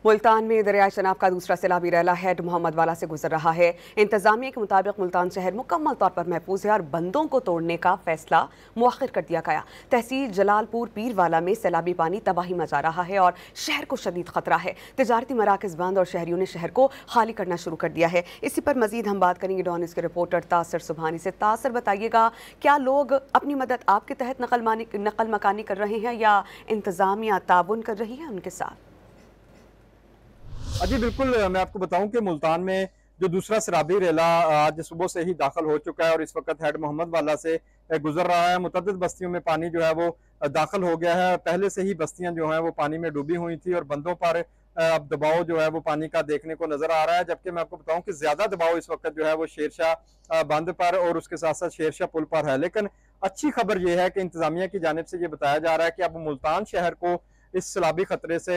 मुल्तान में दरियाई शनाब का दूसरा सैलाबी रैला हेड मोहम्मद वाला से गुजर रहा है। इंतजामिया के मुताबिक मुल्तान शहर मुकम्मल तौर पर महफूज है और बंदों को तोड़ने का फैसला मुअख्खर कर दिया गया। तहसील जलालपुर पीरवाला में सैलाबी पानी तबाही मचा रहा है और शहर को शदीद खतरा है। तिजारती मराकज बंद और शहरियों ने शहर को खाली करना शुरू कर दिया है। इसी पर मजीद हम बात करेंगे डॉन न्यूज़ के रिपोर्टर तासर सुबहानी से। तासर, बताइएगा, क्या लोग अपनी मदद आपके तहत नकल मकानी कर रहे हैं या इंतजामिया ताउन कर रही है उनके साथ? जी बिल्कुल, मैं आपको बताऊं कि मुल्तान में जो दूसरा सैलाबी रेला आज सुबह से ही दाखिल हो चुका है और इस वक्त हेड मोहम्मद वाला से गुजर रहा है। मुतअद्दिद बस्तियों में पानी जो है वो दाखिल हो गया है। पहले से ही बस्तियां जो हैं वो पानी में डूबी हुई थी और बंदों पर अब दबाव जो है वो पानी का देखने को नजर आ रहा है। जबकि मैं आपको बताऊं कि ज्यादा दबाव इस वक्त जो है वो शेरशाह बंद पर और उसके साथ साथ शेरशाह पुल पर है। लेकिन अच्छी खबर यह है कि इंतजामिया की जानिब से ये बताया जा रहा है कि अब मुल्तान शहर को इस सैलाबी खतरे से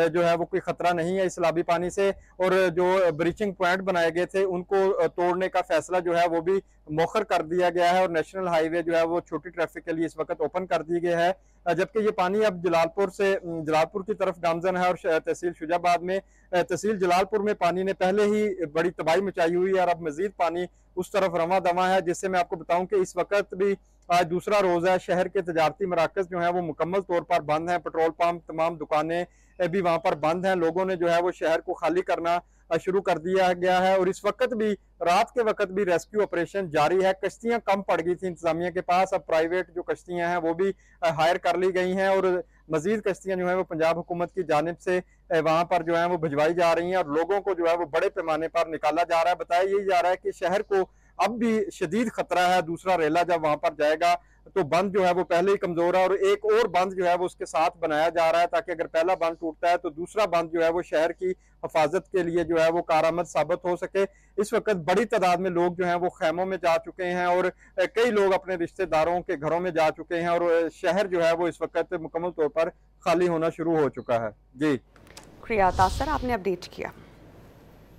जो है वो कोई खतरा नहीं है, इस सैलाबी पानी से। और जो ब्रीचिंग पॉइंट बनाए गए थे उनको तोड़ने का फैसला जो है वो भी मौखर कर दिया गया है और नेशनल हाईवे जो है वो छोटी ट्रैफिक के लिए इस वक्त ओपन कर दी गई है। जबकि ये पानी अब जलालपुर की तरफ गामजन है और तहसील शुजाबाद में, तहसील जलालपुर में पानी ने पहले ही बड़ी तबाही मचाई हुई है और अब मजीद पानी उस तरफ रवा दवा है। जिससे मैं आपको बताऊं कि इस वक्त भी आज दूसरा रोज है। शहर के तजारती मराकज जो है वो मुकम्मल तौर पर बंद हैं। पेट्रोल पंप, तमाम दुकानें भी वहां पर बंद हैं। लोगों ने जो है वो शहर को खाली करना शुरू कर दिया गया है और इस वक्त भी, रात के वक्त भी रेस्क्यू ऑपरेशन जारी है। कश्तियां कम पड़ गई थी इंतजामिया के पास, अब प्राइवेट जो कश्तियां हैं वो भी हायर कर ली गई हैं और मजीद कश्तियां जो है वो पंजाब हुकूमत की जानिब से वहां पर जो है वो भिजवाई जा रही हैं और लोगों को जो है वो बड़े पैमाने पर निकाला जा रहा है। बताया यही जा रहा है कि शहर को अब भी शदीद खतरा है। दूसरा रेला जब वहां पर जाएगा तो बंद जो है वो पहले ही कमजोर है और एक और बंद जो है वो उसके साथ बनाया जा रहा है ताकि अगर पहला बंद टूटता है तो दूसरा बंद जो है वो शहर की हिफाजत के लिए जो है वो कारआमद साबित हो सके। इस वक्त बड़ी तादाद में लोग जो हैं वो खैमों में जा चुके हैं और कई लोग अपने रिश्तेदारों के घरों में जा चुके हैं और शहर जो है वो इस वक्त मुकम्मल तौर पर खाली होना शुरू हो चुका है। जी शुक्रिया तासर, आपने अपडेट किया।